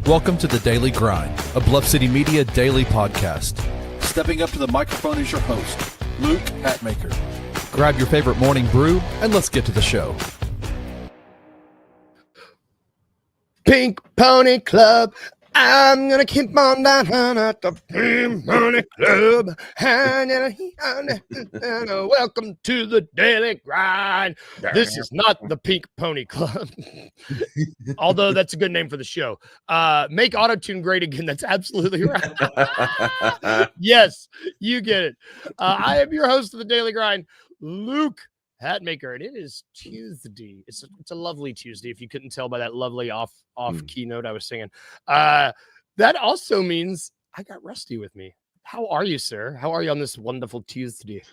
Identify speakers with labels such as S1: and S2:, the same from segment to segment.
S1: Welcome to the Daily Grind, a Bluff City Media daily podcast. Stepping up to the microphone is your host, Luke Hatmaker. Grab your favorite morning brew and let's get to the show.
S2: Pink Pony Club. I'm gonna keep on down at the Pink Pony Club. Welcome to the Daily Grind. This is not the Pink Pony Club, although that's a good name for the show. Make auto-tune great again. That's absolutely right. Yes, you get it. I am your host of the Daily Grind, Luke Hatmaker, and it is Tuesday. It's a lovely Tuesday. If you couldn't tell by that lovely off keynote I was singing, that also means I got Rusty with me. How are you, sir? How are you on this wonderful Tuesday?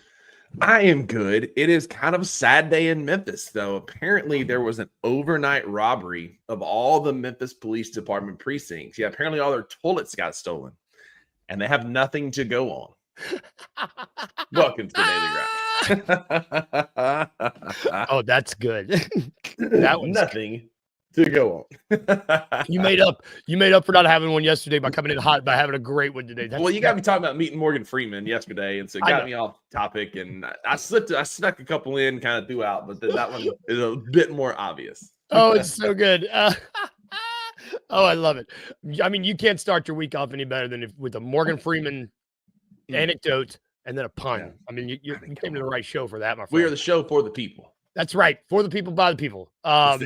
S3: I am good. It is kind of a sad day in Memphis, though. Apparently, there was an overnight robbery of all the Memphis Police Department precincts. Yeah, apparently all their toilets got stolen, and they have nothing to go on. Welcome to the Daily Grind.
S2: Oh, that's good. That was
S3: nothing to go on.
S2: You made up for not having one yesterday by coming in hot, by having a great one today.
S3: Well, you got me talking about meeting Morgan Freeman yesterday, and so it got me off topic, and I snuck a couple in kind of throughout, but that one is a bit more obvious.
S2: Oh, it's so good. Oh, I love it. I mean, you can't start your week off any better than with a Morgan Freeman anecdote and then a pun. Yeah. I mean, you came to the right show for that, my friend.
S3: We are the show for the people.
S2: That's right. For the people, by the people. Shout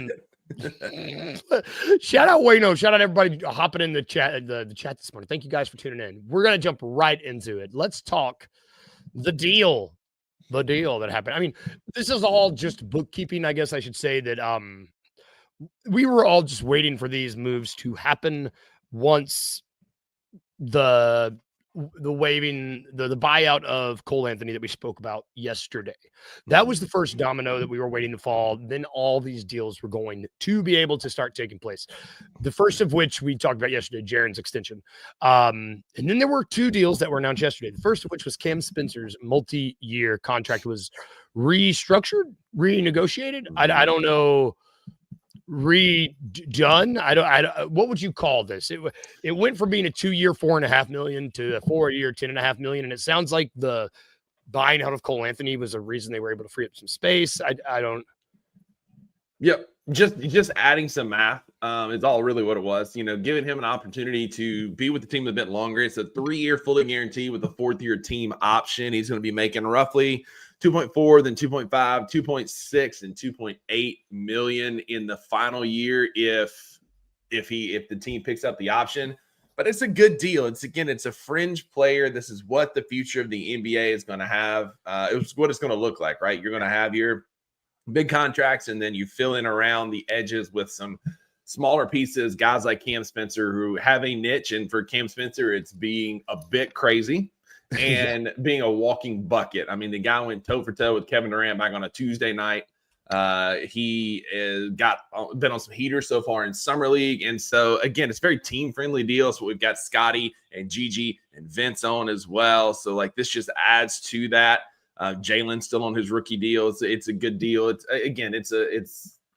S2: out Wayno. Shout out everybody hopping in the chat, the chat this morning. Thank you guys for tuning in. We're going to jump right into it. Let's talk the deal that happened. I mean, this is all just bookkeeping, I guess I should say that we were all just waiting for these moves to happen once the waiving, the buyout of Cole Anthony that we spoke about yesterday. That was the first domino that we were waiting to fall. Then all these deals were going to be able to start taking place. The first of which we talked about yesterday, Jaren's extension. And then there were two deals that were announced yesterday. The first of which was Cam Spencer's multi-year contract was restructured, renegotiated. I don't know. Redone. I don't. What would you call this? It went from being a 2-year, $4.5 million to a 4-year, $10.5 million, and it sounds like the buying out of Cole Anthony was a reason they were able to free up some space. I don't.
S3: Yep, just adding some math. Is all really what it was. You know, giving him an opportunity to be with the team a bit longer. It's a 3-year fully guarantee with a 4th-year team option. He's going to be making roughly 2.4, then 2.5, 2.6, and 2.8 million in the final year if the team picks up the option. But it's a good deal. It's a fringe player. This is what the future of the NBA is going to have. It's what it's going to look like, right? You're going to have your big contracts, and then you fill in around the edges with some smaller pieces, guys like Cam Spencer who have a niche. And for Cam Spencer, it's being a bit crazy and being a walking bucket. I mean, the guy went toe for toe with Kevin Durant back on a Tuesday night. He been on some heaters so far in summer league. And so again, it's a very team friendly deal. So we've got Scotty and Gigi and Vince on as well. So like this just adds to that. Jalen's still on his rookie deal. It's a good deal.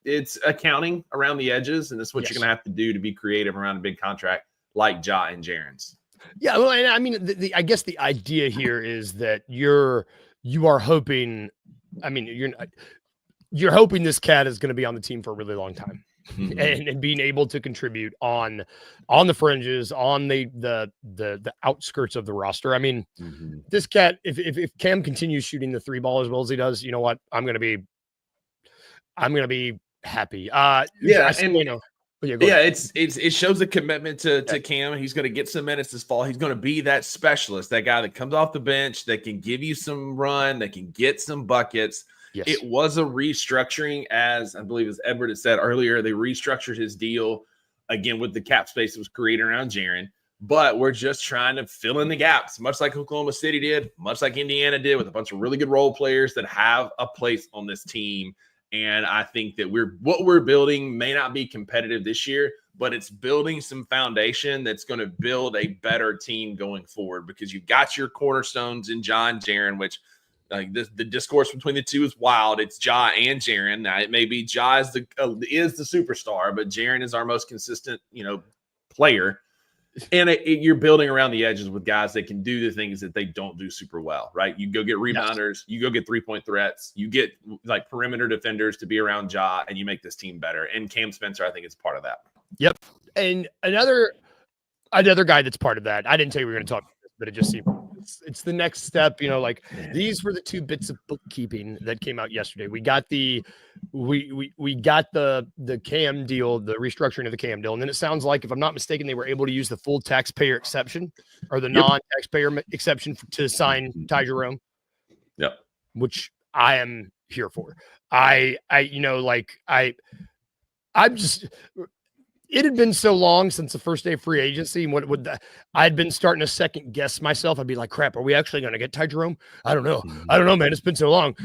S3: It's accounting around the edges. And that's what you're going to have to do to be creative around a big contract like Ja and Jaren's.
S2: Yeah, well, and I mean, I guess the idea here is that you are hoping. I mean, you're hoping this cat is going to be on the team for a really long time, and being able to contribute on the fringes, on the outskirts of the roster. I mean, this cat, if Cam continues shooting the 3 ball as well as he does, you know what? I'm going to be happy.
S3: It shows a commitment to Cam. He's going to get some minutes this fall. He's going to be that specialist, that guy that comes off the bench, that can give you some run, that can get some buckets. Yes. It was a restructuring, as I believe as Edward had said earlier. They restructured his deal again with the cap space that was created around Jaren. But we're just trying to fill in the gaps, much like Oklahoma City did, much like Indiana did, with a bunch of really good role players that have a place on this team. And I think that what we're building may not be competitive this year, but it's building some foundation that's going to build a better team going forward, because you've got your cornerstones in Ja and Jaren, which the discourse between the two is wild. It's Ja and Jaren. Now, it may be Ja is the superstar, but Jaren is our most consistent, player. And you're building around the edges with guys that can do the things that they don't do super well, right? You go get rebounders, you go get 3-point threats, you get like perimeter defenders to be around Ja, and you make this team better. And Cam Spencer, I think, is part of that.
S2: Yep. And another guy that's part of that. I didn't tell you we were going to talk about this, but it just seemed it's the next step. Like these were the two bits of bookkeeping that came out yesterday. We got the Cam deal, the restructuring of the Cam deal, and then it sounds like, if I'm not mistaken, they were able to use the full taxpayer exception or the non-taxpayer exception to sign Ty Jerome.
S3: Yep.
S2: Which I am here for. It had been so long since the first day of free agency. And I'd been starting to second guess myself. I'd be like, crap, are we actually going to get Ty Jerome? I don't know, man. It's been so long.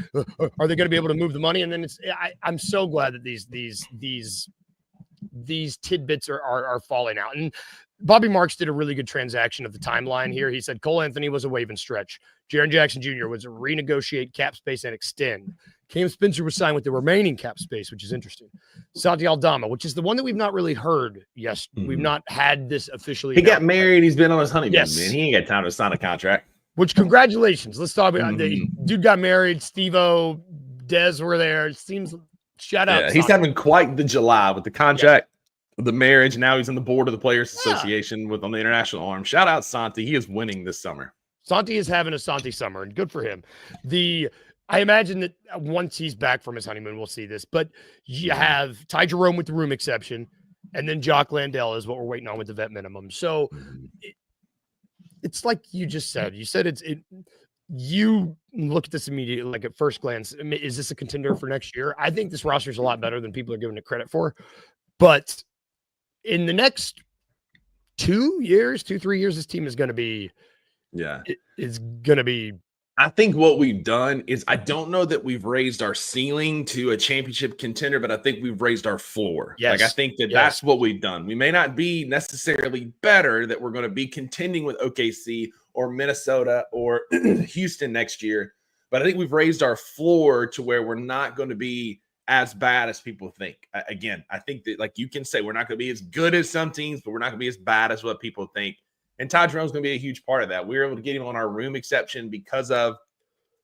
S2: Are they going to be able to move the money? And then I'm so glad that these tidbits are falling out. And Bobby Marks did a really good transaction of the timeline here. He said Cole Anthony was a wave and stretch. Jaren Jackson Jr. was a renegotiate cap space and extend. Cam Spencer was signed with the remaining cap space, which is interesting. Santi Aldama, which is the one that we've not really heard. Yes, we've not had this officially.
S3: He got married. He's been on his honeymoon,
S2: yes.
S3: Man. He ain't got time to sign a contract.
S2: Which, congratulations. Let's talk about the dude got married. Steve-O, Dez were there. It seems, shout out.
S3: Yeah, he's having quite the July with the contract, the marriage. Now he's on the board of the Players Association on the international arm. Shout out Santi. He is winning this summer.
S2: Santi is having a Santi summer, and good for him. I imagine that once he's back from his honeymoon, we'll see this. But you have Ty Jerome with the room exception, and then Jock Landale is what we're waiting on with the vet minimum. So it's like you just said. You said you look at this immediately, like at first glance, is this a contender for next year? I think this roster is a lot better than people are giving it credit for. But in the next 3 years, this team is going to be it's going to be.
S3: I think what we've done is, I don't know that we've raised our ceiling to a championship contender, but I think we've raised our floor.
S2: Yes.
S3: Like, I think that's what we've done. We may not be necessarily better, that we're going to be contending with OKC or Minnesota or Houston next year, but I think we've raised our floor to where we're not going to be as bad as people think. Again, I think that, like you can say, we're not going to be as good as some teams, but we're not going to be as bad as what people think. And Ty Jerome's going to be a huge part of that. We were able to get him on our room exception because of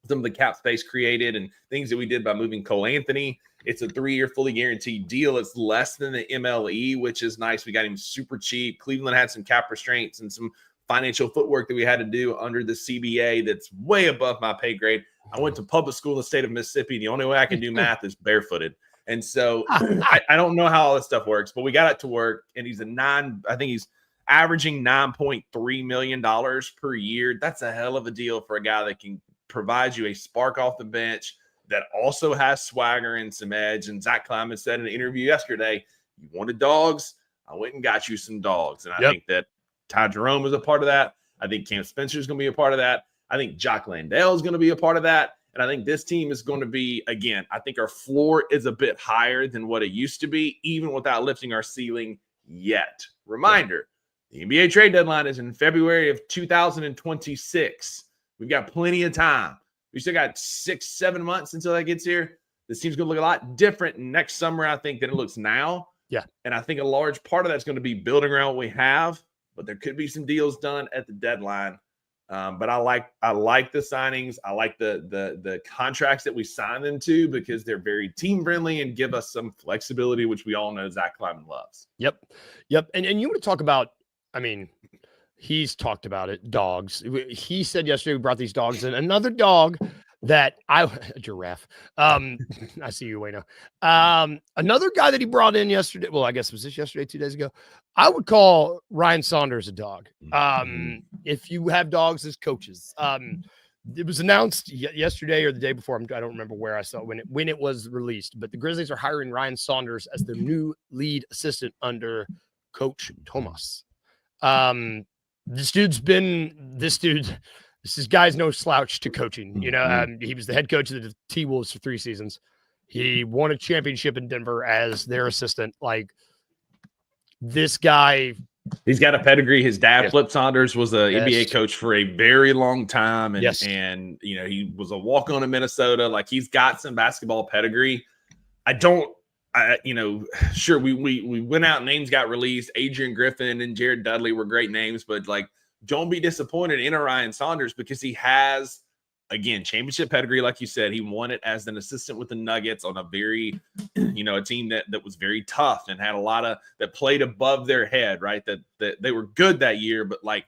S3: some of the cap space created and things that we did by moving Cole Anthony. It's a 3-year fully guaranteed deal. It's less than the MLE, which is nice. We got him super cheap. Cleveland had some cap restraints and some financial footwork that we had to do under the CBA that's way above my pay grade. I went to public school in the state of Mississippi. The only way I can do math is barefooted. And so I don't know how all this stuff works, but we got it to work. And he's he's averaging $9.3 million per year. That's a hell of a deal for a guy that can provide you a spark off the bench, that also has swagger and some edge. And Zach Kleiman said in an interview yesterday, you wanted dogs, I went and got you some dogs. And I think that Ty Jerome is a part of that. I think Cam Spencer is going to be a part of that. I think Jock Landale is going to be a part of that. And I think this team is going to be, again, I think our floor is a bit higher than what it used to be, even without lifting our ceiling yet. Reminder, the NBA trade deadline is in February of 2026. We've got plenty of time. We still got 6-7 months until that gets here. This team's going to look a lot different next summer, I think, than it looks now.
S2: Yeah.
S3: And I think a large part of that's going to be building around what we have, but there could be some deals done at the deadline. But I like the signings. I like the contracts that we sign them to, because they're very team friendly and give us some flexibility, which we all know Zach Kleiman loves.
S2: Yep. And you want to talk about, I mean, he's talked about it, dogs. He said yesterday we brought these dogs in. Another dog that a giraffe. I see you, Wayno. Another guy that he brought in yesterday. Well, I guess was this yesterday, 2 days ago. I would call Ryan Saunders a dog. If you have dogs as coaches, it was announced yesterday or the day before. I don't remember where I saw it when it was released, but the Grizzlies are hiring Ryan Saunders as their new lead assistant under Coach Thomas. This guy's no slouch to coaching. You know, he was the head coach of the T-Wolves for 3 seasons. He won a championship in Denver as their assistant. Like, this guy,
S3: he's got a pedigree. His dad, Flip Saunders, was an NBA coach for a very long time. And, and, you know, he was a walk-on in Minnesota. Like, he's got some basketball pedigree. I don't Sure, we went out, names got released. Adrian Griffin and Jared Dudley were great names, but like, don't be disappointed in a Ryan Saunders because he has, again, championship pedigree. Like you said, he won it as an assistant with the Nuggets on a very, a team that was very tough and had a lot of that played above their head, right? That they were good that year, but like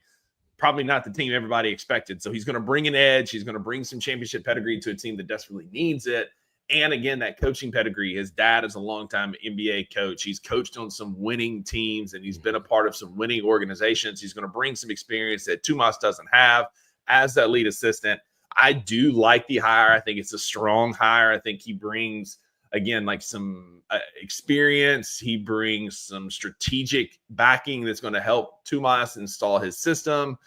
S3: probably not the team everybody expected. So he's going to bring an edge. He's going to bring some championship pedigree to a team that desperately needs it. And again, that coaching pedigree. His dad is a longtime NBA coach. He's coached on some winning teams, and he's been a part of some winning organizations. He's going to bring some experience that Tomas doesn't have as that lead assistant. I do like the hire. I think it's a strong hire. I think he brings, again, like some experience. He brings some strategic backing that's going to help Tomas install his system.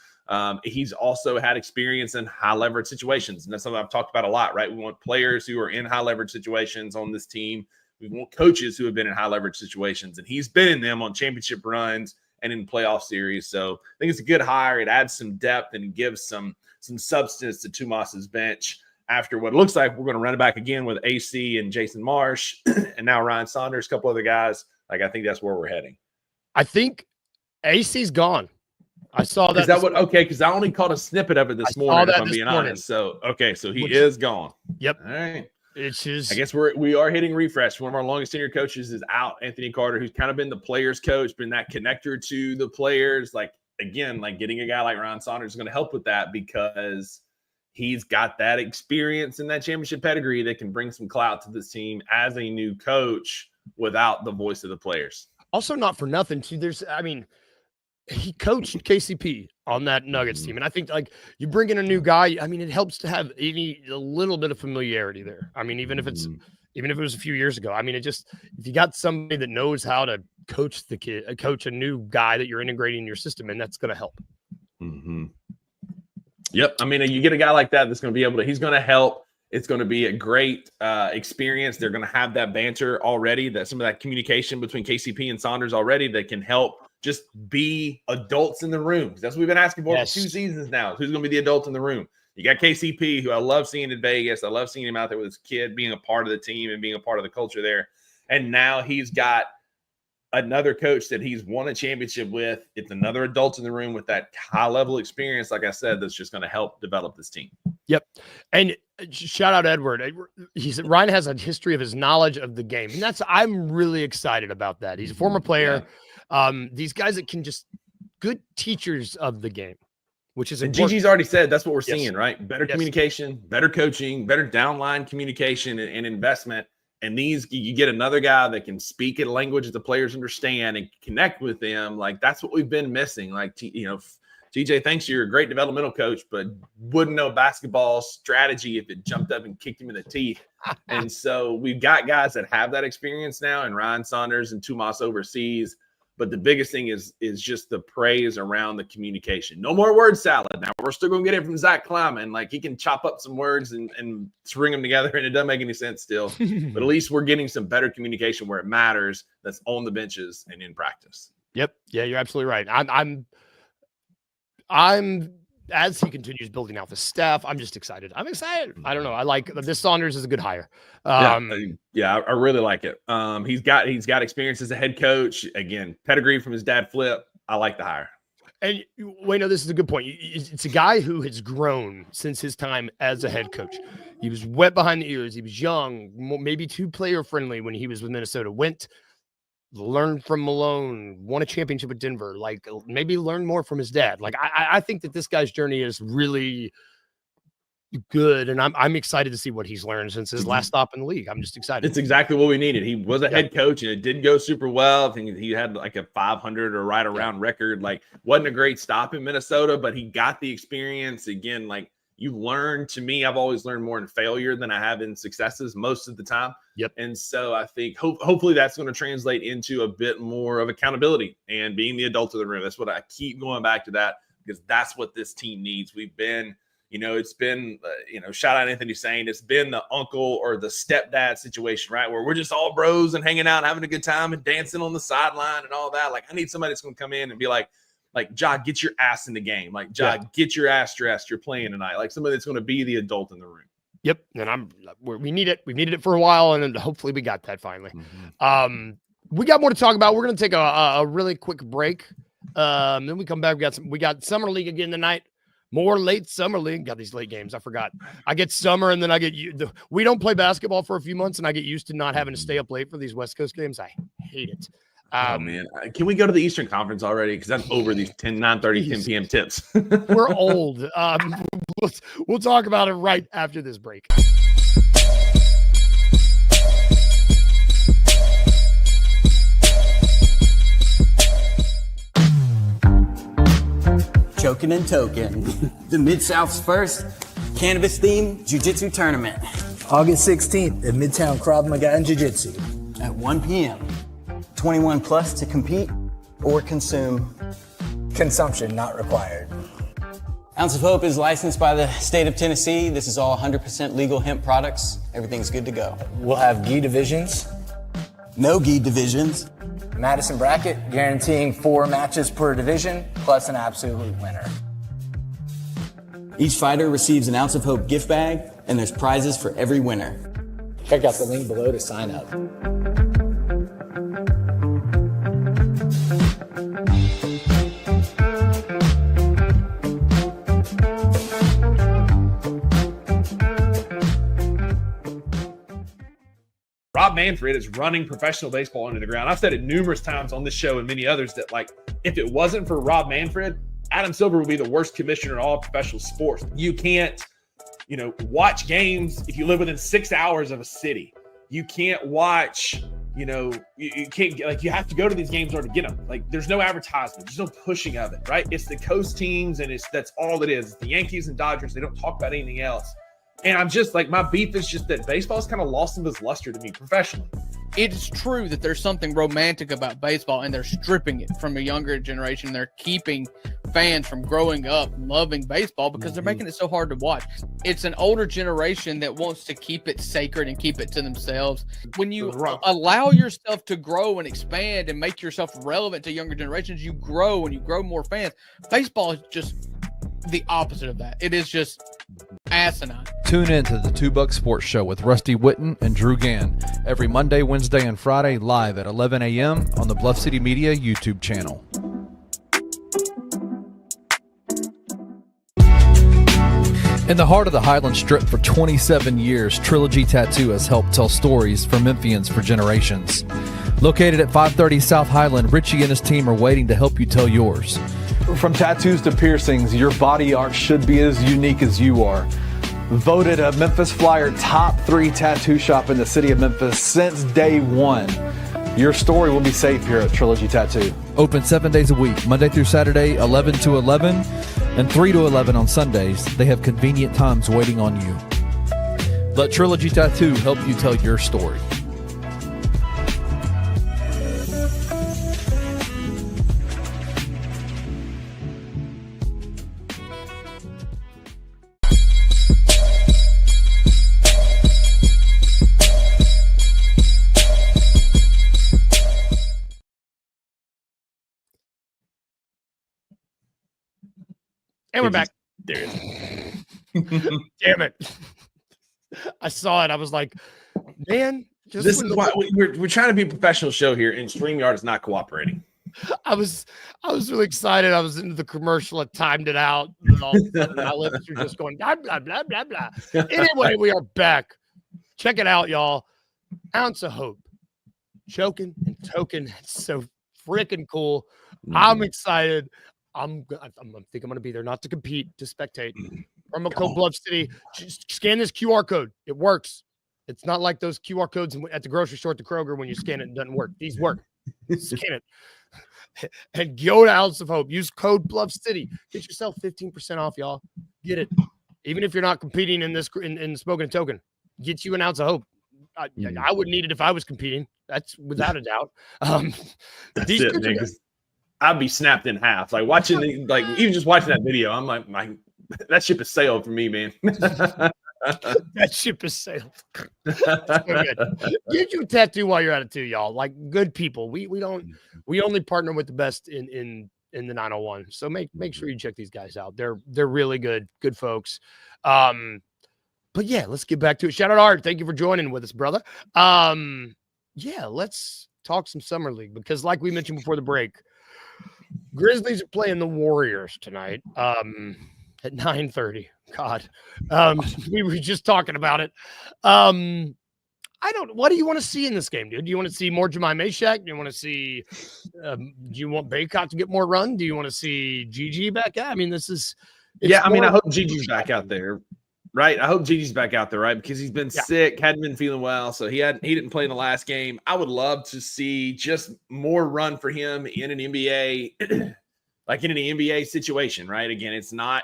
S3: He's also had experience in high leverage situations. And that's something I've talked about a lot, right? We want players who are in high leverage situations on this team. We want coaches who have been in high leverage situations, and he's been in them on championship runs and in playoff series. So I think it's a good hire. It adds some depth and gives some substance to Tomas's bench after what looks like we're going to run it back again with AC and Jason Marsh and now Ryan Saunders, a couple other guys. Like, I think that's where we're heading.
S2: I think AC's gone. I saw that.
S3: Is that what? Okay, because I only caught a snippet of it this morning, if I'm being honest. So, okay, so he is gone.
S2: Yep.
S3: All right.
S2: It's just,
S3: I guess we are hitting refresh. One of our longest tenured coaches is out, Anthony Carter, who's kind of been the players' coach, been that connector to the players. Like, again, like getting a guy like Ryan Saunders is going to help with that because he's got that experience and that championship pedigree that can bring some clout to this team as a new coach without the voice of the players.
S2: Also, not for nothing, too. He coached KCP on that Nuggets team. And I think, like, you bring in a new guy, I mean, it helps to have a little bit of familiarity there. I mean, even if it was a few years ago, I mean, if you got somebody that knows how to coach coach a new guy that you're integrating in your system, and that's going to help.
S3: Mm-hmm. Yep. I mean, you get a guy like that that's going to be able to, he's going to help. It's going to be a great experience. They're going to have that banter already, that some of that communication between KCP and Saunders already that can help just be adults in the room. That's what we've been asking for 2 seasons now. Who's going to be the adult in the room? You got KCP, who I love seeing in Vegas. I love seeing him out there with his kid, being a part of the team and being a part of the culture there. And now he's got another coach that he's won a championship with. It's another adult in the room with that high-level experience, like I said, that's just going to help develop this team. Yep.
S2: And shout out Edward. He said Ryan has a history of his knowledge of the game. And I'm really excited about that. He's a former player. Yeah. These guys that can just good teachers of the game, which is important.
S3: And Gigi's already said that's what we're seeing, right? Better communication, better coaching, better downline communication and investment. And you get another guy that can speak a language that the players understand and connect with them. Like, that's what we've been missing. Like, TJ, thanks, you're a great developmental coach, but wouldn't know basketball strategy if it jumped up and kicked him in the teeth. And so we've got guys that have that experience now, and Ryan Saunders and Tomas overseas. But the biggest thing is just the praise around the communication. No more word salad. Now, we're still going to get it from Zach Kleiman. Like, he can chop up some words and string them together, and it doesn't make any sense still. But at least we're getting some better communication where it matters, that's on the benches and in practice.
S2: Yep. Yeah, you're absolutely right. I'm as he continues building out the staff, I'm just excited. I'm excited. I don't know. I like this. Saunders is a good hire.
S3: I really like it. He's got experience as a head coach. Again, pedigree from his dad, Flip. I like the hire.
S2: And Wayno, this is a good point. It's a guy who has grown since his time as a head coach. He was wet behind the ears. He was young, maybe too player friendly when he was with Minnesota. Learned from Malone, won a championship with Denver, like maybe learn more from his dad. Like, I think that this guy's journey is really good, and I'm excited to see what he's learned since his last stop in the league. I'm just excited.
S3: It's exactly what we needed. He was a head coach, and it didn't go super well. I think he had like a 500 or right around record. Like, wasn't a great stop in Minnesota, but he got the experience. Again, like, you learn, to me, I've always learned more in failure than I have in successes most of the time.
S2: Yep.
S3: And so I think hopefully that's going to translate into a bit more of accountability and being the adult of the room. That's what I keep going back to, that because that's what this team needs. We've been, it's been, shout out Anthony saying it's been the uncle or the stepdad situation, right? Where we're just all bros and hanging out, and having a good time and dancing on the sideline and all that. Like, I need somebody that's going to come in and be like, Ja, get your ass in the game. Like, Ja, get your ass dressed. You're playing tonight. Like, somebody that's going to be the adult in the room.
S2: Yep. And we need it. We've needed it for a while, and then hopefully we got that finally. We got more to talk about. We're going to take a really quick break. Then we come back. We got Summer League again tonight. More late Summer League. Got these late games. I forgot. I get summer, and then I get we don't play basketball for a few months, and I get used to not having to stay up late for these West Coast games. I hate it.
S3: Oh man, can we go to the Eastern Conference already? Because I'm over these 9:30, 10 p.m. tips.
S2: We're old. We'll talk about it right after this break.
S4: Choking and Token, the Mid-South's first cannabis-themed jiu-jitsu tournament.
S5: August 16th at Midtown Krav Maga and Jiu-Jitsu.
S4: At 1 p.m. 21 plus to compete or consume.
S5: Consumption not required.
S4: Ounce of Hope is licensed by the state of Tennessee. This is all 100% legal hemp products. Everything's good to go.
S5: We'll have gi divisions.
S4: No gi divisions.
S5: Madison bracket, guaranteeing 4 matches per division, plus an absolute winner.
S4: Each fighter receives an Ounce of Hope gift bag, and there's prizes for every winner.
S5: Check out the link below to sign up.
S3: Rob Manfred is running professional baseball into the ground. I've said it numerous times on this show and many others that, like, if it wasn't for Rob Manfred, Adam Silver would be the worst commissioner in all professional sports. You can't, watch games if you live within 6 hours of a city. You can't watch, you can't, like, you have to go to these games in order to get them. Like, there's no advertisement. There's no pushing of it, right? It's the coast teams, and that's all it is. It's the Yankees and Dodgers. They don't talk about anything else. And I'm just like, my beef is just that baseball's kind of lost some of its luster to me professionally.
S6: It's true that there's something romantic about baseball, and they're stripping it from a younger generation. They're keeping fans from growing up loving baseball because they're making it so hard to watch. It's an older generation that wants to keep it sacred and keep it to themselves. When you allow yourself to grow and expand and make yourself relevant to younger generations, you grow and you grow more fans. Baseball is just the opposite of that. It is just asinine.
S1: Tune in to the $2 Sports Show with Rusty Witten and Drew Gann every Monday, Wednesday, and Friday live at 11 a.m. on the Bluff City Media YouTube channel. In the heart of the Highland Strip for 27 years, Trilogy Tattoo has helped tell stories for Memphians for generations. Located at 530 South Highland, Richie and his team are waiting to help you tell yours.
S7: From tattoos to piercings, your body art should be as unique as you are. Voted a Memphis Flyer top 3 tattoo shop in the city of Memphis since day one. Your story will be safe here at Trilogy Tattoo.
S1: Open 7 days a week, Monday through Saturday, 11 to 11, and 3 to 11 on Sundays. They have convenient times waiting on you. Let Trilogy Tattoo help you tell your story.
S2: And we're back. There it is. Damn it. I saw it. I was like, man.
S3: This is why we're trying to be a professional show here, and StreamYard is not cooperating.
S2: I was really excited. I was into the commercial. I timed it out. And all of a sudden my lips were just going, blah, blah, blah, blah, blah. Anyway, we are back. Check it out, y'all. Ounce of Hope. Choking and Token. It's so freaking cool. I'm excited. I think I'm going to be there, not to compete, to spectate. Promo code Bluff City. Just scan this QR code. It works. It's not like those QR codes at the grocery store at the Kroger when you scan it, it doesn't work. These work. Scan it. And go to Ounce of Hope. Use code Bluff City. Get yourself 15% off, y'all. Get it. Even if you're not competing in this in Smoking and Token, get you an Ounce of Hope. I would need it if I was competing. That's without a doubt.
S3: That's it, niggas. I'd be snapped in half. Like watching, even just watching that video, I'm like, that ship has sailed for me, man.
S2: That ship has sailed. So good. Get you a tattoo while you're at it too, y'all. Like good people. We only partner with the best in the 901. So make sure you check these guys out. They're really good folks. But yeah, let's get back to it. Shout out Art. Thank you for joining with us, brother. Yeah, let's talk some summer league because like we mentioned before the break, Grizzlies are playing the Warriors tonight at 9:30. God. We were just talking about it. What do you want to see in this game, dude? Do you want to see more Jemai Meshack? Do you want to see do you want Baycott to get more run? Do you want to see GG back out? I mean, I
S3: hope Gigi's back out there. Right. I hope Gigi's back out there, right? Because he's been sick, hadn't been feeling well. So he didn't play in the last game. I would love to see just more run for him in an NBA, like in an NBA situation, right? Again, it's not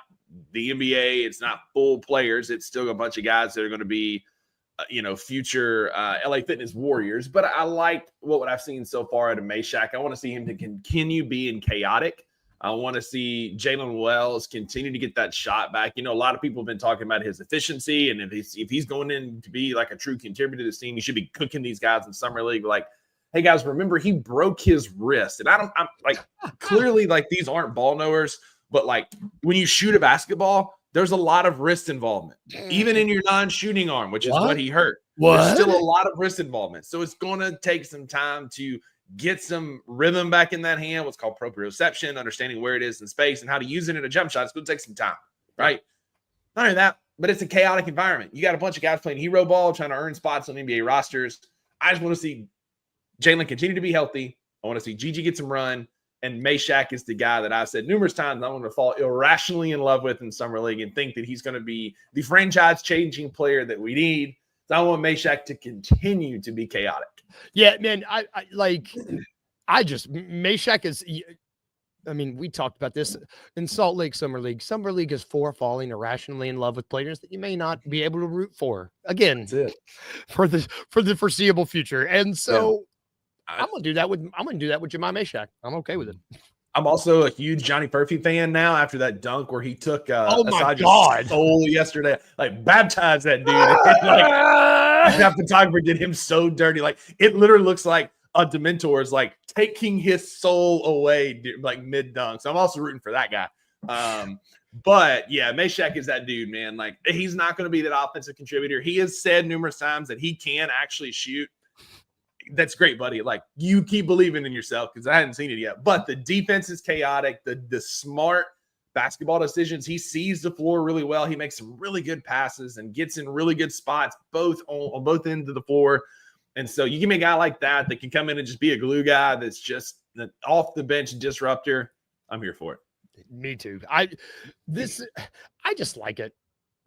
S3: the NBA, it's not full players. It's still a bunch of guys that are going to be, future LA Fitness Warriors. But I like what I've seen so far at a Meshack. I want to see him to continue being chaotic. I want to see Jalen Wells continue to get that shot back. A lot of people have been talking about his efficiency, and if he's going in to be like a true contributor to this team, he should be cooking these guys in summer league. Like, hey guys, remember he broke his wrist, and I'm like, clearly like these aren't ball knowers, but like when you shoot a basketball, there's a lot of wrist involvement, even in your non-shooting arm, which is what he hurt. There's still a lot of wrist involvement, so it's going to take some time to get some rhythm back in that hand, what's called proprioception, understanding where it is in space and how to use it in a jump shot. It's going to take some time, right? Not only that, but it's a chaotic environment. You got a bunch of guys playing hero ball, trying to earn spots on NBA rosters. I just want to see Jalen continue to be healthy. I want to see Gigi get some run, and Meshack is the guy that I've said numerous times I want to fall irrationally in love with in Summer League and think that he's going to be the franchise-changing player that we need. So I want Meshack to continue to be chaotic.
S2: Yeah, man, Meshack is, I mean, we talked about this in Salt Lake Summer League. Summer League is for falling irrationally in love with players that you may not be able to root for. Again, for the foreseeable future. And so I'm gonna do that with Jemai Meshack. I'm okay with it.
S3: I'm also a huge Johnny Furphy fan now after that dunk where he took
S2: Asaja's
S3: soul yesterday. Like, baptized that dude. That photographer did him so dirty. Like, it literally looks like a Dementor is like taking his soul away like mid-dunk. So I'm also rooting for that guy. But yeah, Meshack is that dude, man. Like, he's not going to be that offensive contributor. He has said numerous times that he can actually shoot. That's great, buddy. Like, you keep believing in yourself because I hadn't seen it yet. But the defense is chaotic. The smart basketball decisions. He sees the floor really well. He makes some really good passes and gets in really good spots on both ends of the floor. And so you give me a guy like that can come in and just be a glue guy that's just an off the bench disruptor. I'm here for it.
S2: Me too. I just like it.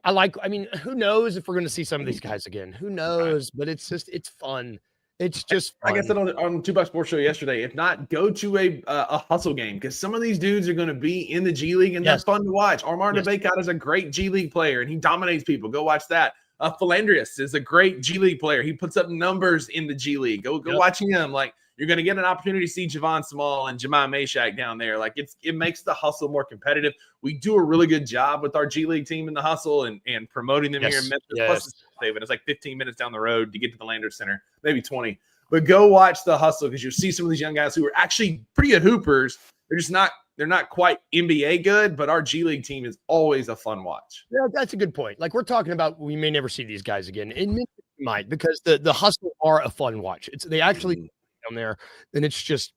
S2: I mean, who knows if we're going to see some of these guys again? Who knows? But it's fun. It's just fun.
S3: Like I said on 2 Bucks Sports Show yesterday, if not, go to a hustle game because some of these dudes are going to be in the G League and they're fun to watch. Armando Baycott is a great G League player and he dominates people. Go watch that. Philandrius is a great G League player. He puts up numbers in the G League. Go watch him. Like, you're going to get an opportunity to see Javon Small and Jemai Meshack down there. Like, it makes the hustle more competitive. We do a really good job with our G League team in the hustle and promoting them here in Memphis. Plus, it's like 15 minutes down the road to get to the Landers Center, maybe 20. But go watch the hustle because you'll see some of these young guys who are actually pretty good hoopers. They're not quite NBA good, but our G League team is always a fun watch.
S2: Yeah, that's a good point. Like, we're talking about, we may never see these guys again. And we might, because the hustle are a fun watch. They actually down there, and it's just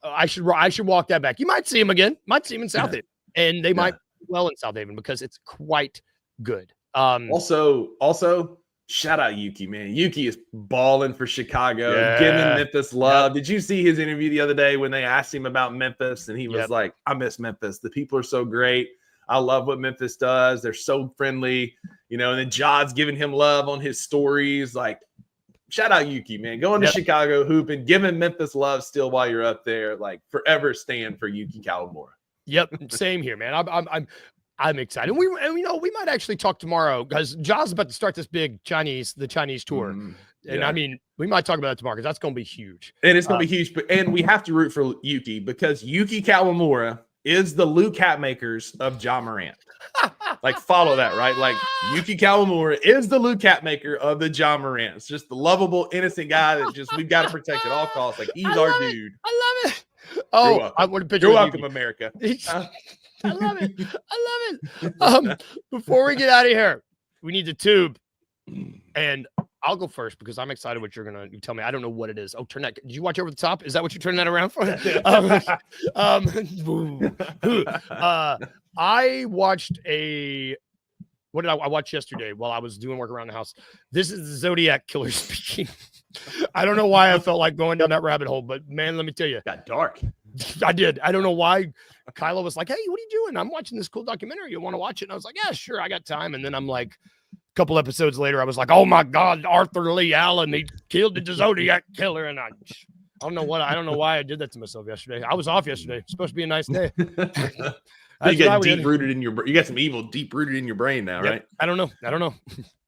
S2: I should walk that back. You might see him again. Might see him in South Haven, and they might do well in South Haven because it's quite good.
S3: Also, shout out Yuki, man. Yuki is balling for Chicago, giving Memphis love. Did you see his interview the other day when they asked him about Memphis? And he was like, I miss Memphis. The people are so great. I love what Memphis does. They're so friendly, and then Jod's giving him love on his stories. Like, shout out Yuki, man. Going to Chicago, hooping, giving Memphis love still while you're up there. Like, forever stand for Yuki Kawamura.
S2: Yep, same here, man. I'm excited. We might actually talk tomorrow because Jaws about to start this big Chinese tour. And I mean, we might talk about it tomorrow because that's going to be huge.
S3: And it's going to be huge. And we have to root for Yuki because Yuki Kawamura is the Luke Hatmakers of Ja Morant. Like, follow that, right? Like, Yuki Kawamura is the Luke Hatmaker of the Ja Morant. It's just the lovable, innocent guy that we've got to protect at all costs. Like, he's our dude.
S2: I love it. Oh, I want to picture.
S3: You're welcome, America.
S2: I love it. Before we get out of here, the tube. And I'll go first because I'm excited what you tell me. I don't know what it is. Oh, turn that. Did you watch Over the Top? Is that what you're turning that around for? I watched what did I watch yesterday while I was doing work around the house? This is the Zodiac Killer speaking. I don't know why I felt like going down that rabbit hole, but man, let me tell you.
S3: It got dark.
S2: I did. I don't know why. Kyla was like, hey, what are you doing? I'm watching this cool documentary. You want to watch it? And I was like, yeah, sure. I got time. And then I'm like, a couple episodes later, I was like, oh my God, Arthur Lee Allen, he killed the Zodiac Killer. And I don't know why I did that to myself yesterday. I was off yesterday. It's supposed to be a nice day.
S3: You got deep rooted in your. You got some evil deep rooted in your brain now, right?
S2: I don't know.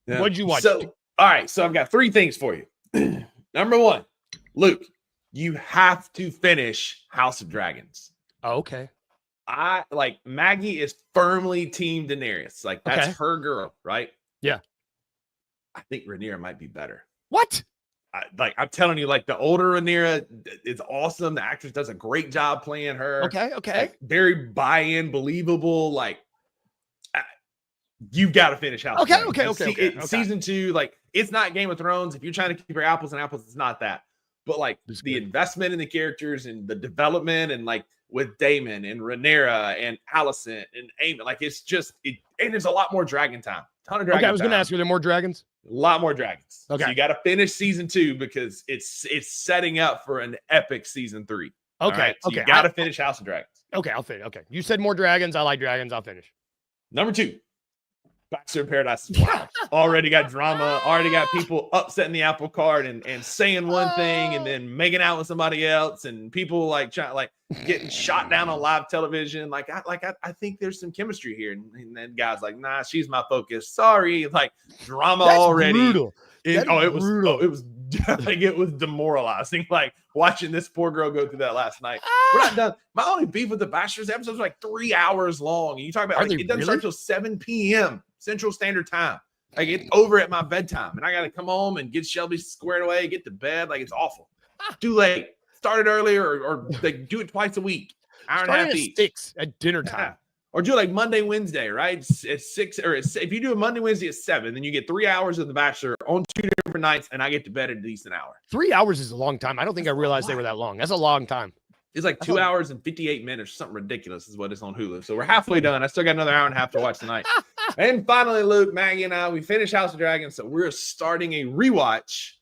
S2: Yeah. What'd you watch?
S3: So, all right. So I've got 3 things for you. Number 1, Luke, you have to finish House of Dragons.
S2: Oh, okay.
S3: Maggie is firmly team Daenerys. Like that's her girl, right?
S2: Yeah.
S3: I think Rhaenyra might be better.
S2: What?
S3: I'm telling you, like the older Rhaenyra is awesome. The actress does a great job playing her.
S2: Okay.
S3: Like, very buy-in, believable. Like you've got to finish House.
S2: Okay.
S3: Season 2, like it's not Game of Thrones. If you're trying to keep your apples and apples, it's not that. But like the investment in the characters and the development, and like with Daemon and Rhaenyra and Alicent and Aemon, like it's just and there's a lot more dragon time. Ton of dragon.
S2: Okay, I was going to ask you, are there more dragons?
S3: A lot more dragons.
S2: Okay,
S3: so you got to finish season 2 because it's setting up for an epic season 3.
S2: Okay,
S3: right? So you got to finish House of Dragons.
S2: Okay, I'll finish. Okay, you said more dragons. I like dragons. I'll finish.
S3: Number 2. Bachelor in Paradise. Wow. Already got drama. Already got people upsetting the apple cart and saying one thing and then making out with somebody else, and people like getting shot down on live television. I think there's some chemistry here, and then guys like, nah, she's my focus. Sorry, like drama. That's already.
S2: Brutal.
S3: It was demoralizing. Like watching this poor girl go through that last night. We're not done. My only beef with the Bachelor's episodes was like 3 hours long. And you talk about it doesn't start till 7 p.m. Central Standard Time. Like it's over at my bedtime, and I got to come home and get Shelby squared away, get to bed. Like it's awful. Too late. Start it earlier, or like do it twice a week. Hour and a half each.
S2: 6 at dinner time.
S3: Or do it like Monday, Wednesday, right? It's 6, or if you do a Monday, Wednesday at 7, then you get 3 hours of The Bachelor on 2 different nights, and I get to bed at a decent hour.
S2: 3 hours is a long time. I don't think I realized they were that long. That's a long time.
S3: It's like 2 hours and 58 minutes, something ridiculous is what it's on Hulu. So we're halfway done. I still got another hour and a half to watch tonight. And finally, Luke, Maggie, and I, we finished House of Dragons, so we're starting a rewatch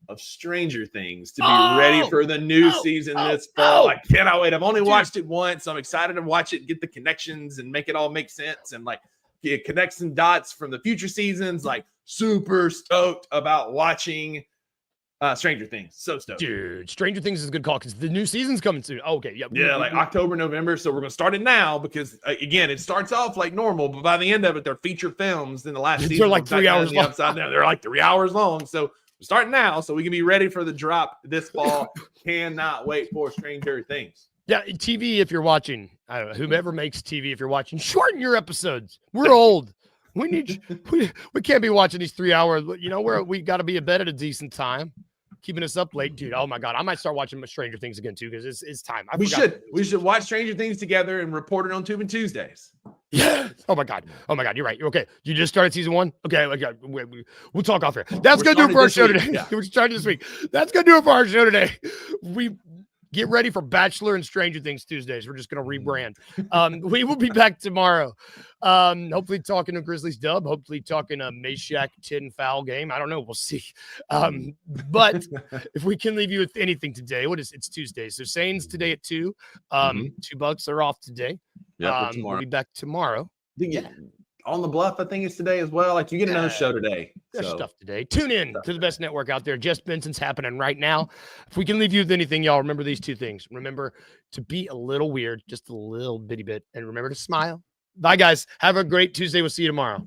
S3: of Stranger Things to be ready for the new season this fall. I cannot wait. I've only watched it once. So I'm excited to watch it, get the connections and make it all make sense, and like connect some dots from the future seasons. Like super stoked about watching Stranger Things. So stoked.
S2: Dude, Stranger Things is a good call because the new season's coming soon. Oh, okay. Yep.
S3: Yeah, like October, November. So we're going to start it now because, again, it starts off like normal, but by the end of it, they're feature films. In the last season,
S2: they're like 3 hours long.
S3: Upside down. They're like 3 hours long. So we're starting now so we can be ready for the drop this fall. Cannot wait for Stranger Things.
S2: Yeah, TV, if you're watching, I don't know, whomever makes TV, if you're watching, shorten your episodes. We're old. We can't be watching these 3 hours. You know, we got to be in bed at a decent time. Keeping us up late, dude. Oh my God, I might start watching Stranger Things again too because it's time.
S3: We should watch Stranger Things together and report it on Tube and Tuesdays.
S2: Yeah. Oh my God. You're right. Okay. You just started season 1. Okay. We'll talk off here. That's gonna do it for our show today. Yeah. We're starting this week. That's gonna do it for our show today. We get ready for Bachelor and Stranger Things Tuesdays. We're just gonna rebrand. We will be back tomorrow. Hopefully talking to Grizzlies dub. Hopefully talking a Meshack 10 foul game. I don't know. We'll see. But if we can leave you with anything today, it's Tuesday. So Saints today at 2. $2 are off today.
S3: Yeah,
S2: we'll be back tomorrow.
S3: Yeah. On the Bluff, I think it's today as well. Like you get another show today.
S2: There's stuff today. Tune in to the best network out there. Jess Benson's happening right now. If we can leave you with anything, y'all, remember these 2 things. Remember to be a little weird, just a little bitty bit, and remember to smile. Bye, guys. Have a great Tuesday. We'll see you tomorrow.